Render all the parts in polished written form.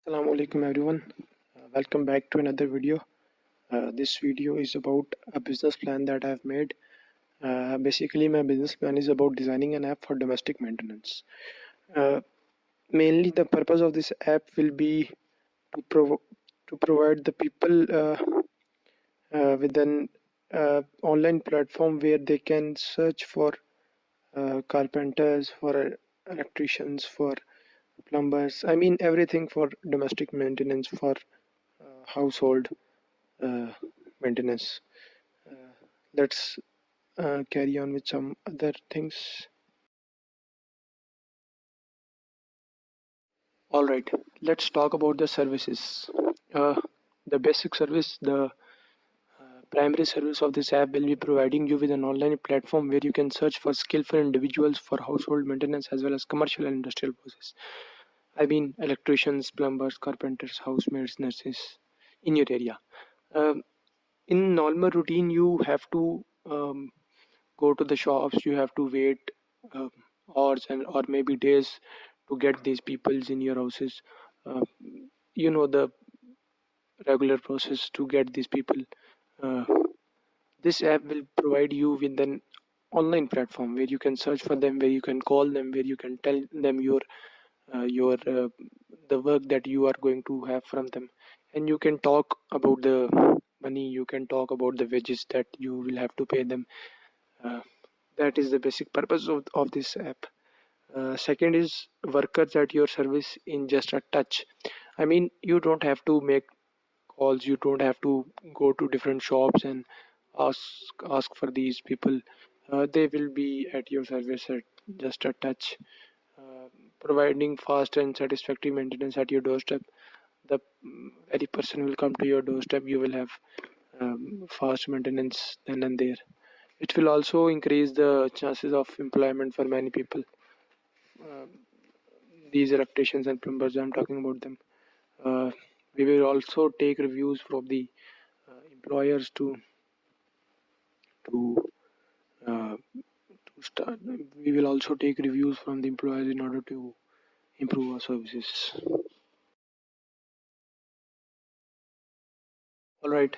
Assalamu alaikum everyone. Welcome back to another video. This video is about a business plan that I've made. Basically, my business plan is about designing an app for domestic maintenance. Uh, Mainly, the purpose of this app will be to, to provide the people with an online platform where they can search for carpenters, for electricians, for plumbers. I mean, everything for domestic maintenance, for household uh, maintenance. Uh, let's carry on with some other things. All right, let's talk about the services. Uh, the basic service, the primary service of this app will be providing you with an online platform where you can search for skillful individuals for household maintenance as well as commercial and industrial process. I mean, electricians, plumbers, carpenters, housemaids, nurses in your area. Um, in normal routine, you have to go to the shops. You have to wait um, hours and or maybe days to get these peoples in your houses. uh, the regular process to get these people. uh, this app will provide you with an online platform where you can search for them, where you can call them, where you can tell them your the work that you are going to have from them, and you can talk about the money. You can talk about the wages that you will have to pay them. uh, that is the basic purpose of this app. Second is workers at your service in just a touch. I mean, you don't have to make calls. You don't have to go to different shops and ask for these people. They will be at your service at just a touch, uh, providing fast and satisfactory maintenance at your doorstep. The very person will come to your doorstep. You will have fast maintenance then and there. It will also increase the chances of employment for many people. Uh, these electricians and plumbers, I'm talking about them. Uh, we will also take reviews from the employers to uh, to start. We will also take reviews from the employers in order to improve our services. All right.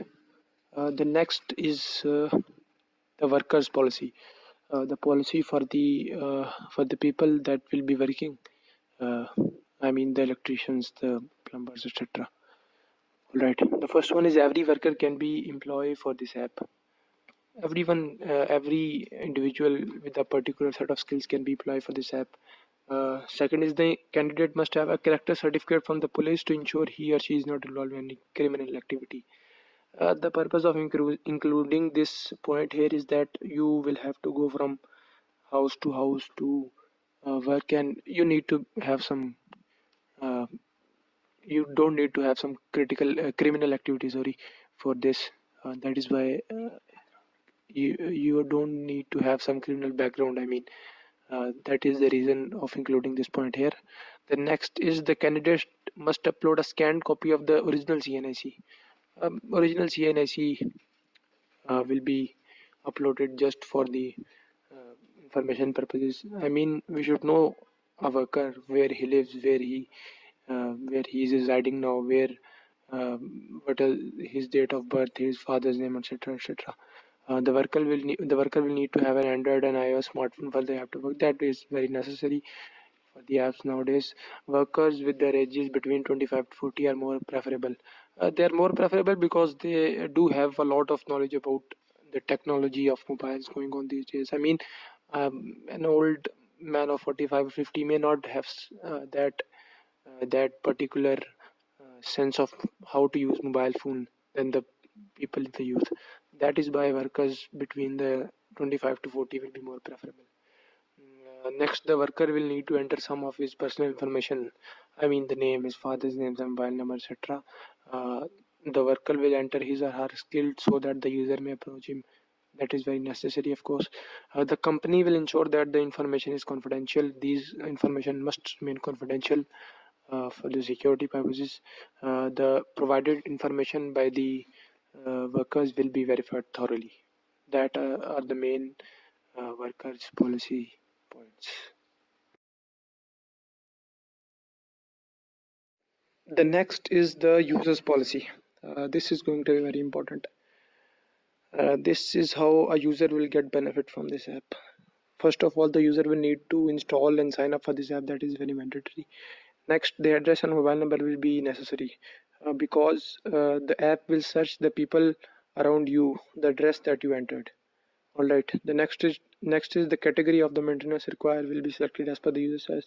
The next is the workers policy. The policy for the people that will be working. Uh, I mean the electricians, the plumbers, etc. All right. The first one is every worker can be employee for this app. Every individual with a particular set of skills can be applied for this app. Second is the candidate must have a character certificate from the police to ensure he or she is not involved in any criminal activity. The purpose of including this point here is that you will have to go from house to house to work, and you need to have some. Uh, you don't need to have some critical criminal activity. Sorry for this. That is why you don't need to have some criminal background. I mean, that is the reason of including this point here. The next is the candidate must upload a scanned copy of the original CNIC. Original CNIC will be uploaded just for the information purposes. I mean, we should know a worker, where he lives, where he is residing now, where what is his date of birth, his father's name, etc., etc. The worker will need to have an Android and iOS smartphone for the app to work. That is very necessary for the apps nowadays. Workers with their ages between 25 to 40 are more preferable. They are more preferable because they do have a lot of knowledge about the technology of mobiles going on these days. I mean, an old man of 45 or 50 may not have that particular sense of how to use mobile phone than the people in the youth. That is why workers between the 25 to 40 will be more preferable. Next, the worker will need to enter some of his personal information. I mean, the name, his father's name, the mobile number, etc. The worker will enter his or her skill so that the user may approach him. That is very necessary, of course. The company will ensure that the information is confidential. These information must remain confidential for the security purposes. The provided information by the workers will be verified thoroughly. That are the main workers policy points. The next is the user's policy. This is going to be very important. This is how a user will get benefit from this app. First of all, the user will need to install and sign up for this app. That is very mandatory. Next, the address and mobile number will be necessary, because the app will search the people around you, the address that you entered. All right. The next is the category of the maintenance required will be selected as per the user says.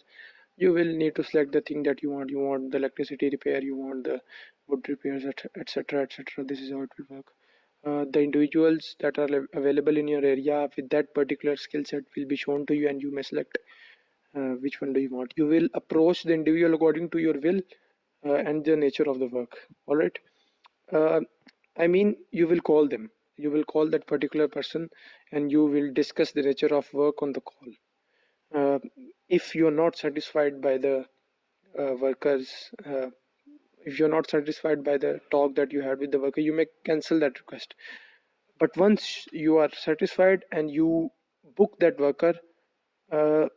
You will need to select the thing that you want. You want the electricity repair. You want the wood repairs, etc., etc. This is how it will work. The individuals that are available in your area with that particular skill set will be shown to you, and you may select which one do you want. You will approach the individual according to your will and the nature of the work. All right. uh, I mean, you will call them. You will call that particular person, and you will discuss the nature of work on the call. uh, if you're not satisfied by the workers if you're not satisfied by the talk that you had with the worker, you may cancel that request. But once you are satisfied and you book that worker, uh,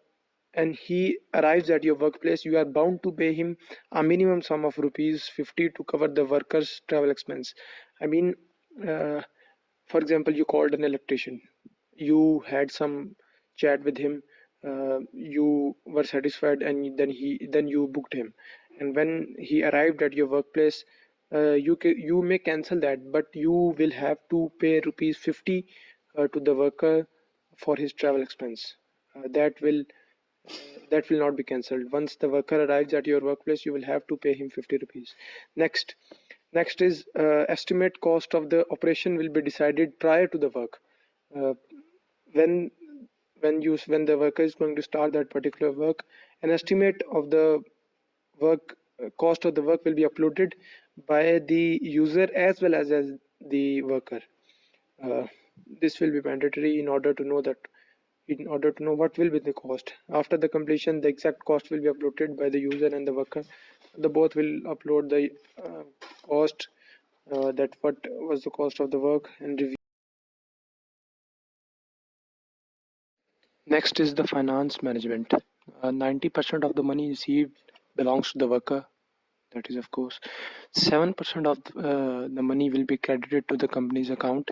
and he arrives at your workplace, you are bound to pay him a minimum sum of rupees 50 to cover the worker's travel expense. I mean, uh, for example, you called an electrician, you had some chat with him, you were satisfied, and then you booked him. And when he arrived at your workplace, you may cancel that, but you will have to pay rupees 50 to the worker for his travel expense. That will not be cancelled. Once the worker arrives at your workplace, you will have to pay him 50 rupees. Next is estimate cost of the operation will be decided prior to the work. Uh, when when the worker is going to start that particular work, an estimate of the work cost of the work will be uploaded by the user as the worker. uh, this will be mandatory in order to know what will be the cost. After the completion, the exact cost will be uploaded by the user and the worker. The both will upload the cost, that what was the cost of the work, and review. Next is the finance management. 90% of the money received belongs to the worker. That is, of course, 7% of the money will be credited to the company's account.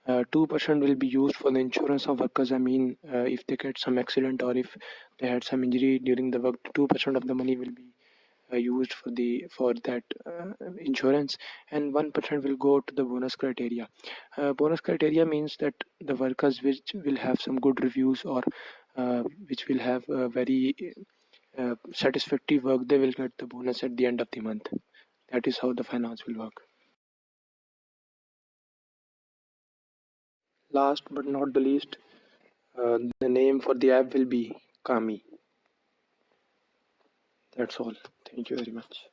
2% will be used for the insurance of workers. I mean, if they get some accident or if they had some injury during the work, 2% of the money will be used for that insurance, and 1% will go to the bonus criteria. Bonus criteria means that the workers which will have some good reviews, or which will have very satisfactory work, they will get the bonus at the end of the month. That is how the finance will work. Last but not the least, the name for the app will be Kaami. That's all. Thank you very much.